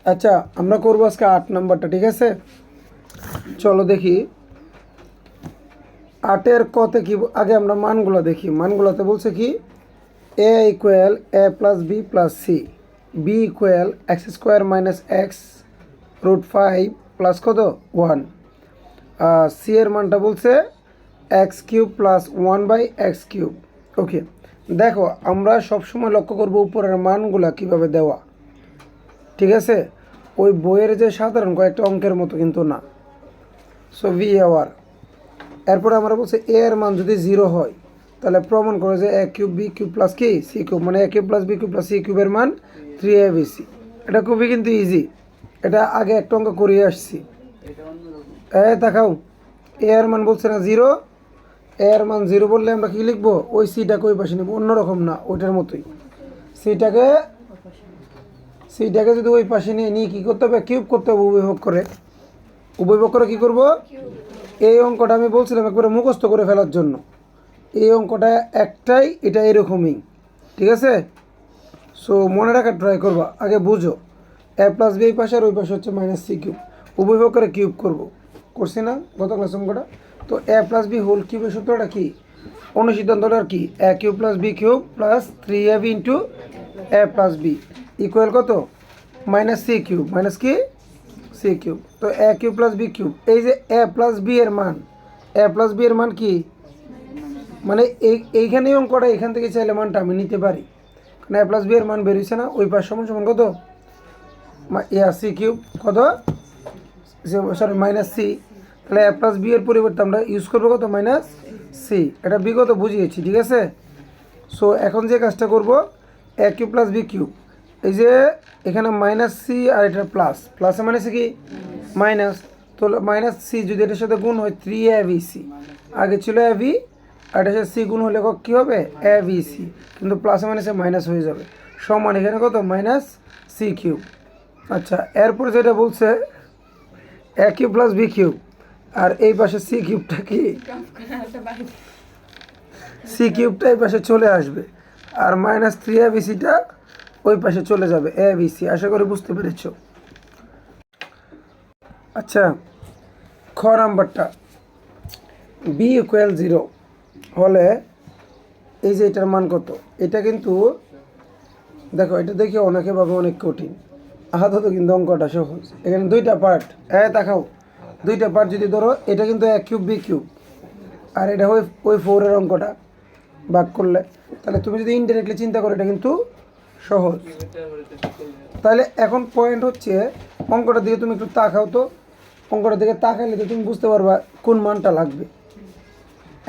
আচ্ছা, আমরা করবো আজকে 8 নম্বরটা, ঠিক আছে? চলো দেখি 8-এর কতে কি আগে আমরা মানগুলো দেখি। মানগুলোতে বলছে কি A equal A plus B plus C, B equal X square minus X root 5 plus কত 1, সি এর মানটা বলছে X cube plus 1/x cube. Okay, দেখো আমরা সবসময় লক্ষ্য করব উপরের মানগুলা কিভাবে দেওয়া, ঠিক আছে? ওই বইয়ের যে সাধারণ কয়েকটা অঙ্কের মতো কিন্তু না। সো ভি আওয়ার, এরপরে আমরা বলছি এ এর মান যদি 0 হয় তাহলে প্রমাণ করে যে A cube B cube plus কি সি কিউব, মানে A cube plus B cube plus C কিউবের মান 3abc। এটা খুবই কিন্তু ইজি, এটা আগে একটা অঙ্ক করিয়ে আসছি। দেখাও, এ এর মান বলছে না 0, এ এর মান 0 বললে আমরা কি লিখবো? ওই সিটাকে ওই পাশে নেবো, অন্যরকম না, ওইটার মতোই। সিটাকে সিটাকে যদি ওই পাশে নিয়ে কী করতে হবে? কিউব করতে হবে, উভয়ভোগ করে। উভয়ভোগ করে কী করবো? এই অঙ্কটা আমি বলছিলাম একবারে মুখস্থ করে ফেলার জন্য। এই অঙ্কটা একটাই, এটা এরকমই, ঠিক আছে? সো মনে রাখার ট্রাই করবা, আগে বুঝো। এ প্লাস বি এই পাশে আর ওই পাশে হচ্ছে মাইনাস সি কিউব, উভয়ভোগ করে কিউব করবো। করছি না গত ক্লাস অঙ্কটা? তো এ প্লাস বি হোল কিউবের সূত্রটা কি? অনুসিদ্ধান্তটার কি? A cube plus B cube plus 3ab into A plus B equal কত? মাইনাস সি কিউব, মাইনাস কি সি কিউব। তো A cube plus B cube, এই যে এ প্লাস বি এর মান, এ প্লাস বি এর মান কি? মানে এইখানেই অঙ্কটা, এখান থেকে চাইলে মানটা আমি নিতে পারি, কারণ এ প্লাস বি এর মান বেরিয়েছে না। ওই পাশ সমান সমান কত? সি কিউব কত, সরি মাইনাস সি। তাহলে এ প্লাস বি এর পরিবর্তে আমরা ইউজ করবো কত? Minus C. এটা বিগত বুঝিয়েছি, ঠিক আছে? সো এখন যে কাজটা করব, এ কিউব প্লাস বি কিউব, এই যে এখানে মাইনাস সি আর এটা প্লাস, প্লাসে মাইনাসে কি মাইনাস। তো মাইনাস সি যদি এটার সাথে গুণ হয় 3abc, আগে ছিল এবি আর এটার সাথে সি গুণ হলে কী হবে? abc, কিন্তু প্লাসে মাইনাসে মাইনাস হয়ে যাবে, সমান এখানে কত? Minus C cube. আচ্ছা, এরপর যেটা বলছে A cube plus B cube, আর এই পাশে সি কিউবটা কি? সি কিউবটা এই পাশে চলে আসবে, আর মাইনাস 3abcটা ওই পাশে চলে যাবে, abc। আশা করি বুঝতে পেরেছ। আচ্ছা, খ নাম্বারটা বি ইকুয়াল 0 হলে এই যে এটার মান কত? এটা কিন্তু দেখো, এটা দেখে অনেকে ভাবে অনেক কঠিন, আহাতত কিন্তু অঙ্কটা সহজ। এখানে দুইটা পার্ট, দেখাও, দুইটা পার্ট যদি ধরো, এটা কিন্তু এ কিউব বি কিউব, আর এটা ওই 4-এর অঙ্কটা ভাগ করলে, তাহলে তুমি যদি ইনডাইরেক্টলি চিন্তা করো এটা কিন্তু সহজ। তাহলে এখন পয়েন্ট হচ্ছে অঙ্কটার দিকে তুমি একটু তাকাও তো, অঙ্কটার দিকে তাকাইলে তো তুমি বুঝতে পারবা কোন মানটা লাগবে।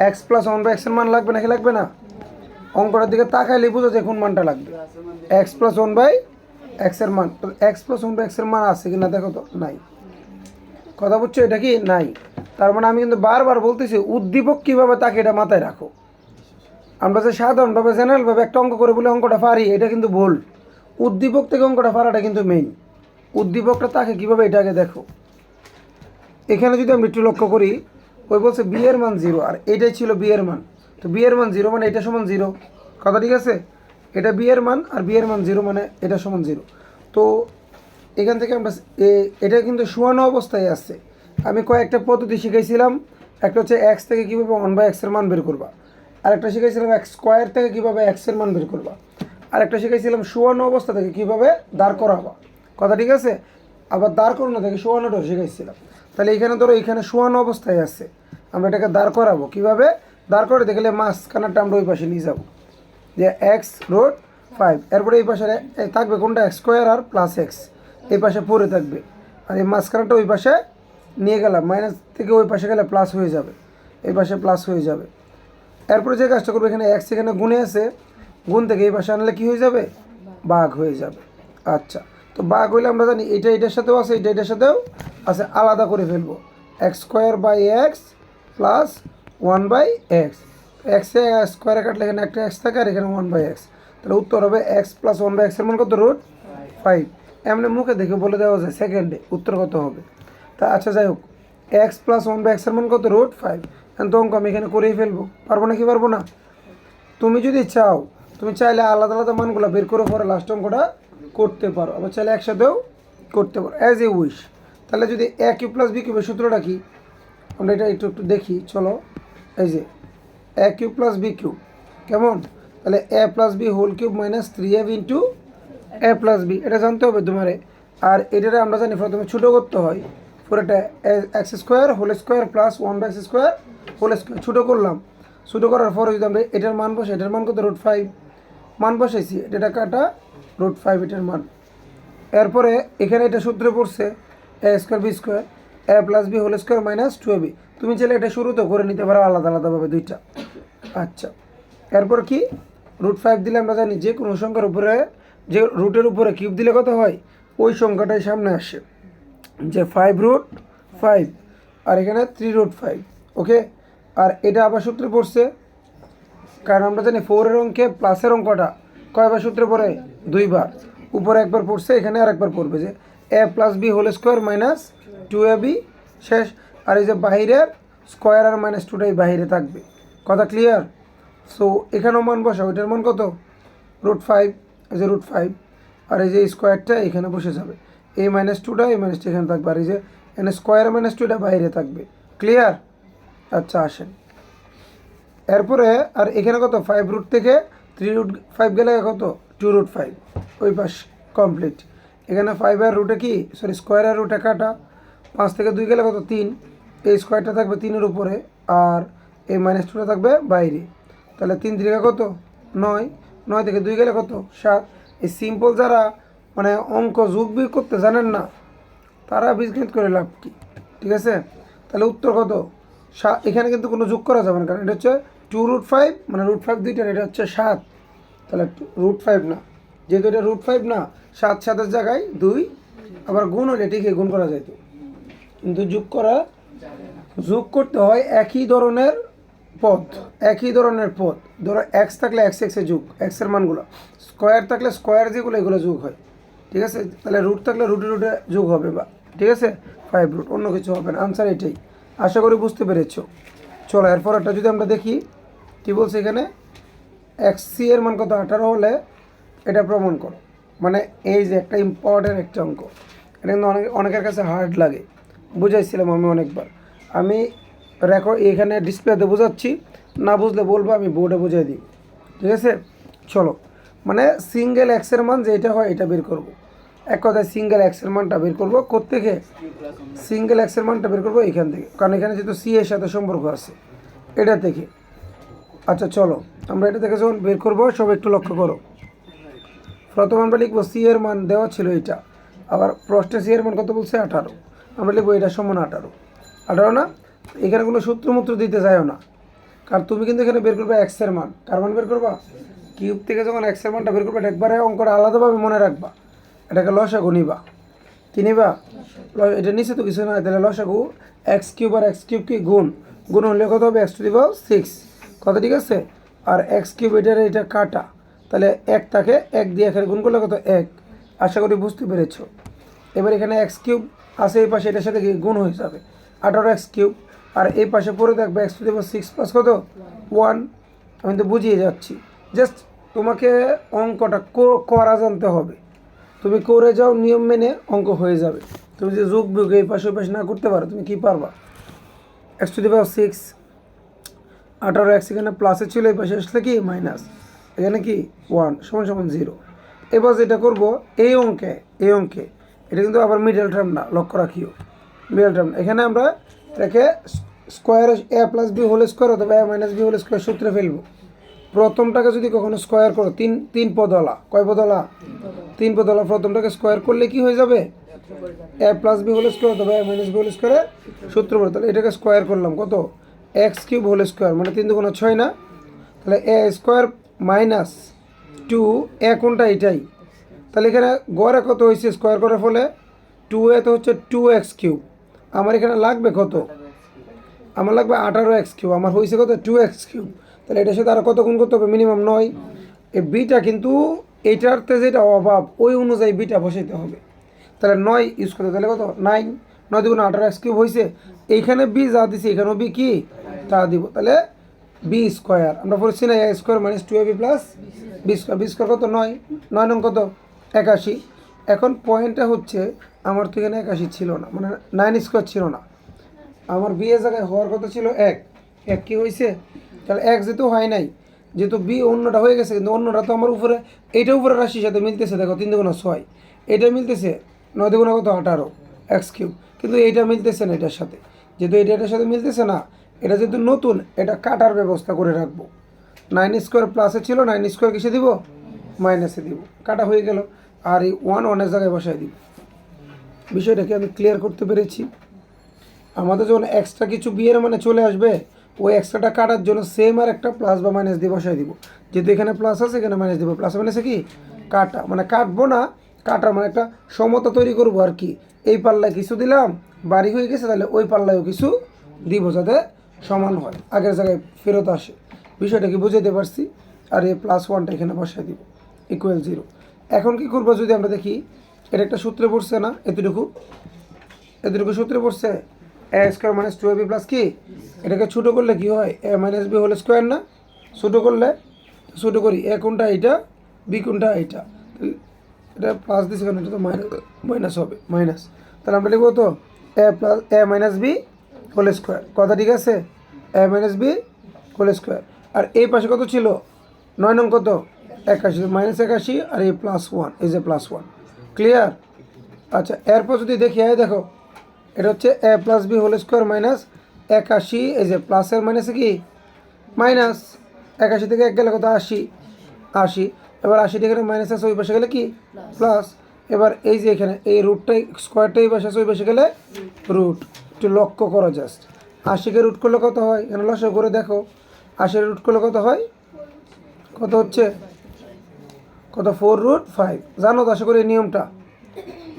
এক্স প্লাস 1/x এর মান লাগবে নাকি লাগবে না? অঙ্কটার দিকে তাকাইলে বোঝা যায় কোন মানটা লাগবে। এক্স প্লাস 1/x এর মান, এক্স প্লাস 1/x এর মান আছে কিনা দেখো তো, নাই। কথা বুঝছো? এটা কি নাই। তার মানে আমি কিন্তু বারবার বলতেছি উদ্দীপক কীভাবে তাকে এটা মাথায় রাখো। আমরা যে সাধারণভাবে জেনারেলভাবে একটা অঙ্ক করে বলে অঙ্কটা পারি, এটা কিন্তু ভুল। উদ্দীপক থেকে অঙ্কটা পারাটা কিন্তু মেইন। উদ্দীপকটা তাকে কীভাবে, এটা আগে দেখো। এখানে যদি আমি একটু লক্ষ্য করি, ওই বলছে বি এর মান 0, আর এটাই ছিল বি এর মান। তো বি এর মান 0 মানে এটা সমান 0, কথা ঠিক আছে? এটা বি এর মান, আর বি এর মান 0 মানে এটা সমান 0। তো এখান থেকে আমরা এটা কিন্তু শোয়ানো অবস্থায় আছে। আমি কয়েকটা পদ্ধতি শিখাইছিলাম, একটা হচ্ছে এক্স থেকে কীভাবে 1/x এর মান বের করবা, আরেকটা শিখাইছিলাম এক্স স্কোয়ার থেকে কীভাবে এক্স এর মান বের করবা, আরেকটা শিখাইছিলাম শোয়ানো অবস্থা থেকে কীভাবে দাঁড় করাবা, কথা ঠিক আছে? আবার দাঁড় করানো থেকে শোয়ানোটাও শিখাইছিলাম। তাহলে এখানে ধরো এখানে শোয়ানো অবস্থায় আছে, আমরা এটাকে দাঁড় করাবো কীভাবে? দাঁড় করে দেখলে মাঝখানারটা আমরা ওই পাশে নিয়ে যাবো, যে এক্স রুট 5, এরপরে এই পাশে থাকবে কোনটা? এক্স স্কোয়ার আর প্লাস এক্স, এই পাশে পড়ে থাকবে, আর এই মাঝখানাটা ওই পাশে নিয়ে গেলাম, মাইনাস থেকে ওই পাশে গেলে প্লাস হয়ে যাবে, এই পাশে প্লাস হয়ে যাবে। এরপরে যে কাজটা করবো, এখানে এক্স এখানে গুণে আছে, গুণ থেকে এই পাশে আনলে কী হয়ে যাবে? ভাগ হয়ে যাবে। আচ্ছা, তো ভাগ হইলে আমরা জানি এটা এটার সাথেও আছে, এটা এটার সাথেও আছে, আলাদা করে ফেলবো। X square by X plus 1/x, এক্সে স্কোয়ারে কাটলে এখানে একটা এক্স থাকে, আর এখানে 1/x, তাহলে উত্তর হবে এক্স প্লাস 1/x এর মান কত? রুট 5। এমনি মুখে দেখে বলে দেওয়া যায় সেকেন্ডে উত্তর কত হবে। তা আচ্ছা যাই হোক, এক্স প্লাস 1/x এর মান কত? রুট 5। এখন তো অঙ্ক আমি এখানে করেই ফেলবো, পারবো না কি পারবো না? তুমি যদি চাও, তুমি চাইলে আলাদা আলাদা মানগুলো বের করে পরে লাস্ট অঙ্কটা করতে পারো, আবার চাইলে একসাথেও করতে পারো অ্যাজ এ উইশ। তাহলে যদি এ কিউব প্লাস বি কিউবের সূত্রটা কি, আমরা এটা একটু একটু দেখি চলো। এই যে A cube plus B cube কেমন, তাহলে A plus B whole cube minus 3ab into A plus B, এটা জানতে হবে তোমারে। আর এটারে আমরা জানি প্রথমে ছোটো করতে হয়, পুরোটা X square whole square plus 1/x square whole square ছোটো করলাম। ছোটো করার পরে যদি আমরা এটার মান বসে, এটার মান কত √5 মান বসাইছি, এটা কাটা √5 এটার মান। এরপরে এখানে এটা সূত্রে পড়ছে A square B square A plus B whole square minus 2ab। তুমি চাইলে এটা শুরুতেও করে নিতে পারো আলাদা আলাদাভাবে দুইটা। আচ্ছা, এরপর কি √5 দিলে আমরা জানি যে কোনো সংখ্যার উপরে, যে রুটের উপরে কিউব দিলে কত হয়, ওই সংখ্যাটাই সামনে আসে, যে 5√5 আর এখানে 3√5। ওকে, আর এটা আবার সূত্রে পড়ছে, কারণ আমরা জানি 4-এর অঙ্কে প্লাসের অঙ্কটা কয়বার সূত্রে পড়ে, 2বার। উপরে একবার পড়ছে, এখানে আর একবার পড়বে, যে A plus B whole square minus 2ab শেষ। আর এই যে বাহিরের স্কোয়ার আর মাইনাস 2টাই বাহিরে থাকবে, কথা ক্লিয়ার? সো এখানেও মান বসা, ওইটার মান কত √5, এই যে √5, আর এই যে স্কোয়ারটা এখানে বসে যাবে, এই -2টা এই -2 এখানে থাকবে, আর এই যে এখানে স্কোয়ার -2টা বাইরে থাকবে। ক্লিয়ার? আচ্ছা আসেন এরপরে, আর এখানে কত 5 থেকে 3√5 গেলে কত 2√5, ওই পাশ কমপ্লিট। এখানে 5 এর রুটে কি, সরি স্কোয়ারের রুটে কাটা, 5 থেকে 2 গেলে কত 3, এই স্কোয়ারটা থাকবে 3-এর উপরে, আর এই -2টা থাকবে বাইরে। তাহলে 3 3 কত 9, 9 থেকে 2 গেলে কত 7। এই সিম্পল যারা মানে অঙ্ক যোগ বিয়োগ করতে জানেন না, তারা বীজগণিত করে লাভ কি? ঠিক আছে, তাহলে উত্তর কত, এখানে কিন্তু কোনো যোগ করা যাবে না, কারণ এটা হচ্ছে 2√5, মানে √5 দুইটার, এটা হচ্ছে 7, তাহলে √5 না, যেহেতু এটা √5 না, 7 7-এর জায়গায় 2, আবার গুণ হলে ঠিকই গুণ করা যেত, কিন্তু যোগ করতে হয় একই ধরনের পদ, একই ধরনের পদ। ধরো এক্স থাকলে এক্স এক্সে যোগ, এক্সের মানগুলো, স্কোয়ার থাকলে স্কোয়ার যেগুলো এগুলো যোগ হয়। ঠিক আছে, তাহলে রুট থাকলে রুটে রুটে যোগ হবে, বা ঠিক আছে 5 অন্য কিছু হবে না। আনসার এটাই, আশা করি বুঝতে পেরেছো। চলো এরপর একটা যদি আমরা দেখি কী বলছে এখানে, এক্সসি এর মান কত 18 হলে এটা প্রমাণ করো। মানে এই যে একটা ইম্পর্টেন্ট একটা অঙ্ক, এটা কিন্তু অনেকের কাছে হার্ড লাগে, বুঝাইছিলাম আমি অনেকবার। আমি এখানে ডিসপ্লেতে বোঝাচ্ছি, না বুঝলে বলবো, আমি বোর্ডে বুঝিয়ে দিই। ঠিক আছে, চলো মানে সিঙ্গেল এক্সের মান যেটা হয় এটা বের করব। এক কথায় সিঙ্গেল এক্সের মানটা বের করবো কোত্থেকে, সিঙ্গেল এক্সের মানটা বের করবো এখান থেকে, কারণ এখানে যেহেতু সি এর সাথে সম্পর্ক আছে এটা থেকে। আচ্ছা চলো আমরা এটা থেকে যখন বের করবো সব একটু লক্ষ্য করো। প্রথম আমরা লিখবো সি এর মান দেওয়া ছিল এটা, আবার প্রশ্নে সি এর মান কত বলছে 18, আমরা লিখবো এটা সমান 18 না। এখানে কোনো সূত্রমূত্র দিতে যায়ও না, কারণ তুমি কিন্তু এখানে বের করবে এক্সের মান, কার মান বের করবা, কিউব থেকে যখন এক্সের মানটা বের করবে এটা একবারে অঙ্কটা আলাদাভাবে মনে রাখবা, এটাকে লসাগু নিবা, কি নিবা, এটা নিচে তো কিছু না, তাহলে লসাগু এক্স কিউব আর এক্স কিউব কি গুণ, গুণ হলে কত হবে x⁻6, কত ঠিক আছে। আর এক্স কিউব এটা কাটা, তাহলে 1 থাকে 1 দিয়ে এখানে গুণ করলে কত 1। আশা করি বুঝতে পেরেছো। এবার এখানে এক্স কিউব আছে এই পাশে, এটার সাথে গুণ হয়ে যাবে 18x3, আর এই পাশে পড়ে দেখবে x⁻6 প্লাস কত 1। আমি তো বুঝিয়ে যাচ্ছি, জাস্ট তোমাকে অঙ্কটা করা জানতে হবে, তুমি করে যাও নিয়ম মেনে অঙ্ক হয়ে যাবে। তুমি যে যোগ বিয়োগ এই পাশে পাশে না করতে পারো, তুমি কি পারবা, x⁻6 18x এখানে প্লাসে ছিল, এই পাশে আসলে কি মাইনাস, এখানে কি 1 = 0। এবার যেটা করবো এই অঙ্কে এটা কিন্তু আবার মিডল টার্ম না, লক্ষ্য রাখিও মিডল টার্ম। এখানে আমরা এটাকে square a plus B whole square অথবা a minus B whole square সূত্রে ফেলবো। প্রথমটাকে যদি কখনো স্কোয়ার করো, তিন পদওয়ালা, কয় পদওয়ালা, 3 পদওয়ালা, প্রথমটাকে স্কোয়ার করলে কি হয়ে যাবে, a plus B whole square অথবা a মাইনাস বি হোল স্কোয়ারের সূত্র পড়ে। তাহলে এটাকে স্কোয়ার করলাম কত, x³ হোল স্কোয়ার, মানে 3 2 6 না, তাহলে a স্কোয়ার মাইনাস 2, a কোনটা এটাই, তাহলে এখানে গড়ে কত হয়েছে স্কোয়ার করার ফলে 2a তো হচ্ছে 2x³, আমার এখানে লাগবে কত, আমার লাগবে 18x³, আমার হয়েছে কত 2x³, তাহলে এটার সাথে আরও কত গুণ করতে হবে, মিনিমাম 9। এই বিটা কিন্তু এইটারতে যেটা অভাব ওই অনুযায়ী বিটা বসাইতে হবে, তাহলে 9 ইউজ করতে, তাহলে কত 9 9 2 18x³ হয়েছে, এইখানে বি যা দিছে এখানেও বি কি তা দিব, তাহলে বি স্কোয়ার, আমরা বলছি না a² - 2ab + b², b² কত 9 9 নং কত 81, এখন পয়েন্টটা হচ্ছে আমার তো এখানে 81 ছিল না, মানে 9² ছিল না, আমার বি এর জায়গায় হওয়ার কথা ছিল 1 কি হয়েছে, তাহলে 1 যেহেতু হয় নাই, যেহেতু বি অন্যটা হয়ে গেছে, কিন্তু অন্যটা তো আমার উপরে, এইটা উপরে রাশির সাথে মিলতেছে, দেখো 3 দুগুণা 6, এটা মিলতেছে 9 দুগুণা কত 18 x³ কিন্তু এইটা মিলতেছে না এটার সাথে, যেহেতু এটার সাথে মিলতেছে না, এটা যেহেতু নতুন, এটা কাটার ব্যবস্থা করে রাখবো। 9² প্লাসে ছিল, 9² কিসে দিব, মাইনাসে দিব, কাটা হয়ে গেল। আর এই 1 এর জায়গায় বসায় দিব। বিষয়টাকে আমি ক্লিয়ার করতে পেরেছি। আমাদের যখন এক্সট্রা কিছু বিয়ের মানে চলে আসবে, ওই এক্সট্রাটা কাটার জন্য সেম আর একটা প্লাস বা মাইনাস দিয়ে বসাই দিব। যেহেতু এখানে প্লাস আছে, এখানে মাইনাস দিব। প্লাস মাইনাসে কি কাটা, মানে কাটবো না, কাটার মানে একটা সমতা তৈরি করবো আর কি। এই পাল্লায় কিছু দিলাম, বাড়ি হয়ে গেছে, তাহলে ওই পাল্লায়ও কিছু দিব, যাতে সমান হয়, আগের জায়গায় ফেরত আসে। বিষয়টা কি বুঝাইতে পারছি? আর এই +1টা এখানে বসাই দিব, =0। এখন কি করবো, যদি আমরা দেখি এটা একটা সূত্রে পড়ছে না, এতটুকু সূত্রে পড়ছে, a² - 2ab প্লাস কি, এটাকে ছোটো করলে কি হয়, a - b হোল স্কোয়ার না, ছোটো করলে, ছোটো করি, এ কোনটা এইটা, বি কোনটা এইটা, এটা প্লাস দিচ্ছে কারণ এটা তো মাইনাস হবে, মাইনাস, তাহলে আমরা লিখবো তো a - b হোল স্কোয়ার, কথা ঠিক আছে, a - b হোল স্কোয়ার। আর এই পাশে কত ছিল, 9 নং কত, 81, -81, আর এই +1, এই যে +1, ক্লিয়ার? আচ্ছা, এরপর যদি দেখি, দেখো এটা হচ্ছে a + b হোল স্কোয়ার -81, এই যে প্লাসের মাইনাসে কি মাইনাস, 81 থেকে 1 গেলে কত, 80, এবার 80 থেকে মাইনাস আছে, ওই পাশে গেলে কি প্লাস। এবার এই যে এখানে এই রুটটাই, স্কোয়ারটাই পাশে আছে, ওই পাশে গেলে রুট। একটু লক্ষ্য করো জাস্ট, 80কে রুট করলে কত হয়, এখানে লসাগু করে দেখো, 80 রুট করলে কত হয়, কত হচ্ছে, কত 4√5, জানো তো আশা করি এই নিয়মটা,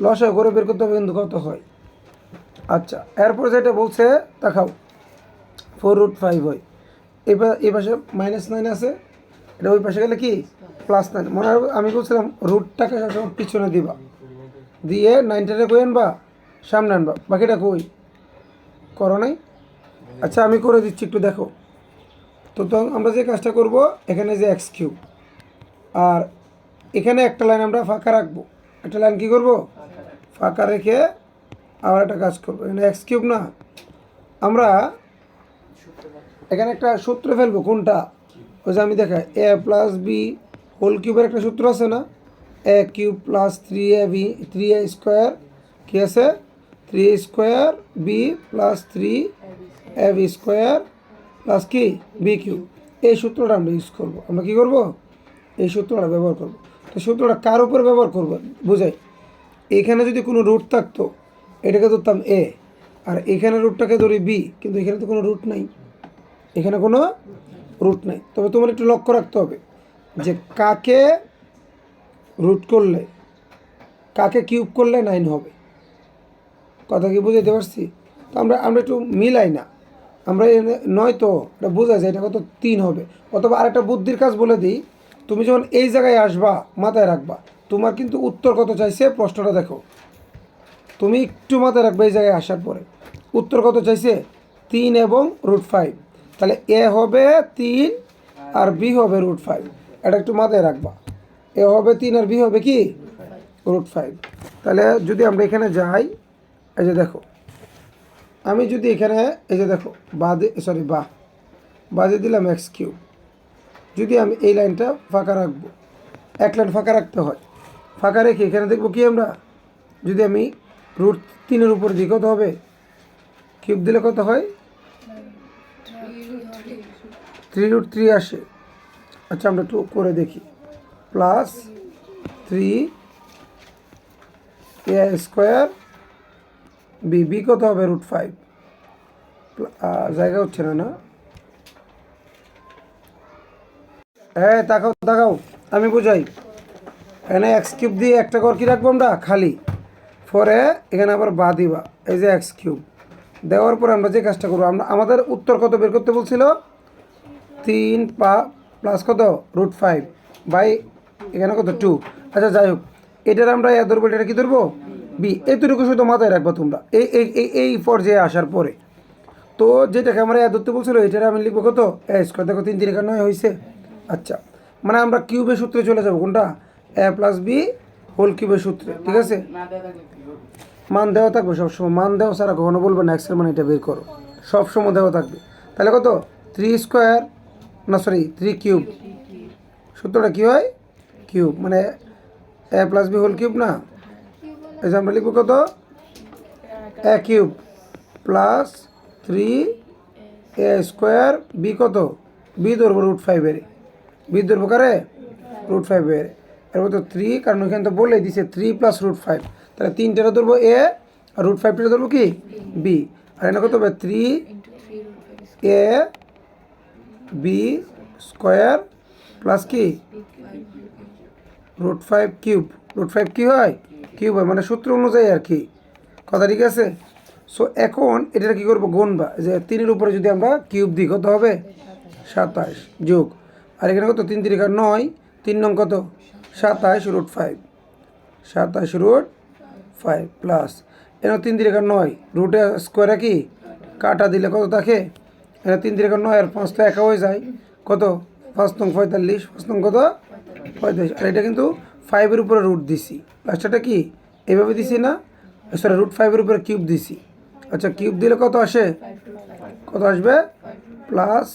লসাগু করে বের করতে হবে, কিন্তু কত হয়। আচ্ছা, এরপর যেটা বলছে দেখাও, 4√5 হয়, এবার এই পাশে -9 আছে, এটা ওই পাশে গেলে কি +9, মনে হয় আমি বলছিলাম রুটটাকে সবসময় পিছনে দিবা, দিয়ে 9টাকে কই আনবা, সামনে আনবা, বাকিটা কই করো নাই। আচ্ছা, আমি করে দিচ্ছি, একটু দেখো তো। আমরা যে কাজটা করব, এখানে যে x³ আর এখানে একটা লাইন আমরা ফাঁকা রাখবো, একটা লাইন কি করব, ফাঁকা রেখে আবার একটা কাজ করবো, এখানে x³ না, আমরা এখানে একটা সূত্র ফেলবো, কোনটা, ওই যে আমি দেখাই, a + b হোল কিউবের একটা সূত্র আছে না, a³ + 3ab 3a² কি আছে, 3a² b + 3ab² প্লাস কি b³ এই সূত্রটা আমরা ইউজ করবো। আমরা কি করব, এই সূত্রটা ব্যবহার করব। তো সূত্রটা কার উপর ব্যবহার করব বুঝাই, এখানে যদি কোনো রুট থাকতো, এটাকে ধরতাম a, আর এখানে রুটটাকে ধরি b, কিন্তু এখানে তো কোনো রুট নাই, এখানে কোনো রুট নাই। তবে তোমার একটু লক্ষ্য রাখতে হবে যে কাকে রুট করলে, কাকে কিউব করলে 9 হবে, কথা কি বুঝাইতে পারছি? তো আমরা একটু মিলাই না, আমরা নয় তো এটা বোঝা যায়, এটা কত 3 হবে। অথবা আরেকটা বুদ্ধির কাজ বলে দিই, তুমি যখন এই জায়গায় আসবা, মাথায় রাখবা তোমার কিন্তু উত্তর কত চাইছে, প্রশ্নটা দেখো, তুমি একটু মাথায় রাখবে এই জায়গায় আসার পরে উত্তর কত চাইছে, 3 এবং √5, তাহলে এ হবে 3 আর বি হবে √5, এটা একটু মাথায় রাখবা, এ হবে 3 আর বি হবে কি √5। তাহলে যদি আমরা এখানে যাই, এই যে দেখো, আমি যদি এখানে এই যে দেখো বাদে দিলাম x³, যদি আমি এই লাইনটা ফাঁকা রাখবো, এক লাইন ফাঁকা রাখতে হয়, ফাঁকা রেখে এখানে দেখবো কি আমরা, যদি আমি √3 উপর দিই কত হবে, কিউব দিলে কত হয়, 3√3 আসে। আচ্ছা, আমরা একটু করে দেখি, +3a² বি কত হবে, √5, জায়গা হচ্ছে না, তাকাও আমি বুঝাই, এখানে x³ দিয়ে একটা ঘর কি রাখবো আমরা খালি, পরে এখানে আবার বা দিবা, এই যে x³ দেওয়ার পরে আমরা যে কাজটা করবো, আমাদের উত্তর কত বের করতে বলছিল, 3 প্লাস কত √5 বাই এখানে কত 2। আচ্ছা, যাই হোক, এটার আমরা এ ধরবো, এটা কি ধরবো বি, এতটুকু শুধু মাথায় রাখবো তোমরা এই পর্যায়ে আসার পরে। তো যেটাকে আমরা এ ধরতে বলছিল, এটার আমি লিখবো কত, a², দেখো 3 3 9 হয়েছে। আচ্ছা, মানে আমরা কিউবের সূত্রে চলে যাবো, কোনটা, a + b হোল কিউবের সূত্রে, ঠিক আছে? মান দেওয়া থাকবে সবসময়, মান দেওয়া ছাড়া কখনো বলবে না এক্সের মান এটা বের করো, সবসময় দেওয়া থাকবে। তাহলে কত 3 স্কোয়ার, না সরি 3 কিউব, সূত্রটা কী হয় কিউব, মানে এ প্লাস বি হোল কিউব না, এই যে আমরা লিখবো কত এ কিউব প্লাস 3 এ স্কোয়ার, বি কত বি ধরবো √5 এর, বি ধরবো কারে √5 এর, এর মতো 3, কারণ ওইখানে তো বলেই দিছে 3 প্লাস √5, তাহলে 3টা ধরবো এ আর √5টা ধরবো কি বি, আর এটা কত হবে 3 এ বি স্কোয়ার প্লাস কি √5 কিউব, √5 কি হয় কিউব হয়, মানে সূত্র অনুযায়ী আর কি, কথা ঠিক আছে? সো এখন এটা কি করবো গুণবা, যে 3-এর উপরে যদি আমরা কিউব দিই কত হবে 27 যোগ, আর এখানে কত 3 3 9, 3 নং কত 27 √5, 27 √5 প্লাস এখানে 3 3 9, রুটে স্কোয়ারে কি কাটা দিলে কত থাকে, এখানে 3 3 9 আর 5 তো একা হয়ে যায়, কত 5 নং 45, 5 নং কত 45, আর এটা কিন্তু 5-এর উপরে রুট দিছি, লাস্টটা কি এইভাবে দিছি না, সরি √5-এর উপরে কিউব দিছি, আচ্ছা কিউব দিলে কত আসে, কত আসবে প্লাস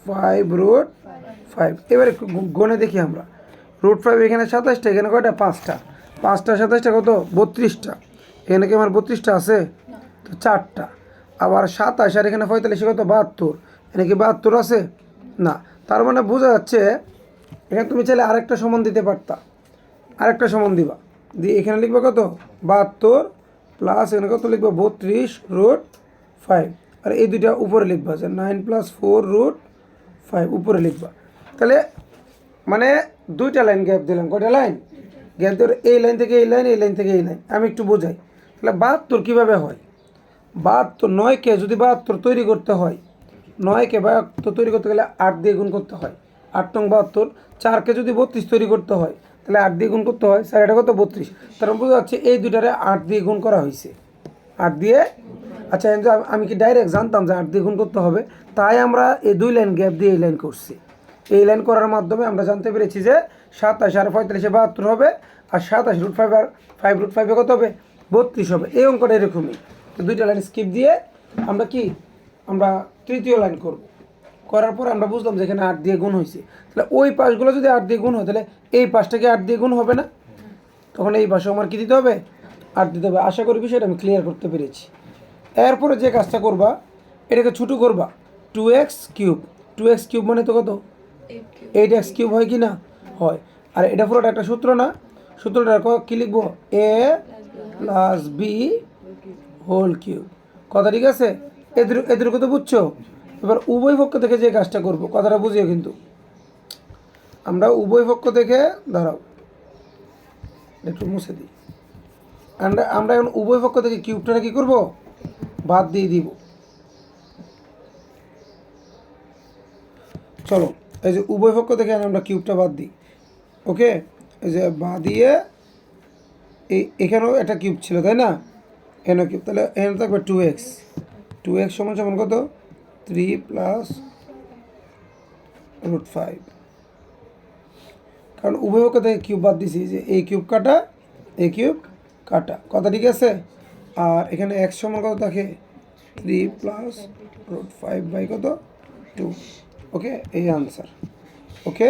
5 √5, এবারে গণে দেখি আমরা, √5 এখানে 27টা, এখানে কয়টা 5টা, 5টা 27টা কত 32টা, এখানে কি আমার 32টা আছে, তো 4টা, আবার 27 আর এখানে 45 কত 72, এখানে কি 72 আছে না, তার মানে বোঝা যাচ্ছে এখানে তুমি চাইলে আরেকটা সমান দিতে পারতা, আরেকটা সমান দিবা, দিয়ে এখানে লিখবে কত 72 প্লাস এখানে কত লিখবা 32 √5, আর এই দুইটা উপরে লিখবা যে 9 + 4 √5 উপরে লিখবা, তাহলে মানে দুইটা লাইন গ্যাপ দিলাম, কয়টা লাইন গ্যাপ দিয়ে, এই লাইন থেকে এই লাইন, এই লাইন থেকে এই লাইন, আমি একটু বোঝাই, তাহলে 72 কীভাবে হয়, 72 9কে যদি 72 তৈরি করতে হয়, 9কে 72 তৈরি করতে গেলে 8 দিয়ে গুণ করতে হয়, 8 নং 72, 4কে যদি 32 তৈরি করতে হয় তাহলে 8 দিয়ে গুণ করতে হয়, স্যার এটা কত 32, তার বোঝা যাচ্ছে এই দুইটারে 8 দিয়ে গুণ করা হয়েছে, 8 দিয়ে, আচ্ছা আমি কি ডাইরেক্ট জানতাম যে 8 দিয়ে গুণ করতে হবে, তাই আমরা এই দুই লাইন গ্যাপ দিয়ে এই লাইন করছি, এই লাইন করার মাধ্যমে আমরা জানতে পেরেছি যে 27 আর 45 72 হবে, আর 27 √5 আর 5 √5 কত হবে 32 হবে, এই অঙ্কটা এরকমই, তো দুইটা লাইন স্কিপ দিয়ে আমরা কি আমরা তৃতীয় লাইন করব, করার পর আমরা বুঝলাম যে এখানে 8 দিয়ে গুণ হয়েছে, তাহলে ওই পাশগুলো যদি 8 দিয়ে গুণ হয় তাহলে এই পাশটাকে 8 দিয়ে গুণ হবে না, তখন এই পাশে আমার কী দিতে হবে 8 দিতে হবে, আশা করি বিষয়টা আমি ক্লিয়ার করতে পেরেছি। এরপরে যে কাজটা করবা এটাকে ছোটো করবা, 2x কিউব, 2x কিউব মানে তো কত 8x কিউব হয় কি না হয়, আর এটা পুরোটা একটা সূত্র না, সূত্রটা কী লিখবো a + b হোল কিউব, কথা ঠিক আছে? এদের কথা বুঝছো? এবার উভয় পক্ষ থেকে যে কাজটা করব, কথাটা বুঝিও কিন্তু, আমরা উভয় পক্ষ থেকে দাঁড়াও একটু মুছে দিই, আমরা এখন উভয় পক্ষ থেকে কিউবটা কী করবো বাদ দিয়ে দিব, চলো এই যে উভয় পক্ষ থেকে আমরা কিউবটা বাদ দিই, ওকে, এই যে বাদ দিয়ে এখানেও একটা কিউব ছিল তাই না, এখানেও কিউব, তাহলে এখানে থাকবে 2x সমান কত 3 + √5, কারণ উভয় পক্ষ থেকে কিউব বাদ দিছি, যে এই কিউব কাটা এই কিউব কাটা, কথা ঠিক আছে? আর এখানে x সমান কত থাকে 3 + √5 বাই কত 2, ওকে, এই আনসার, ওকে।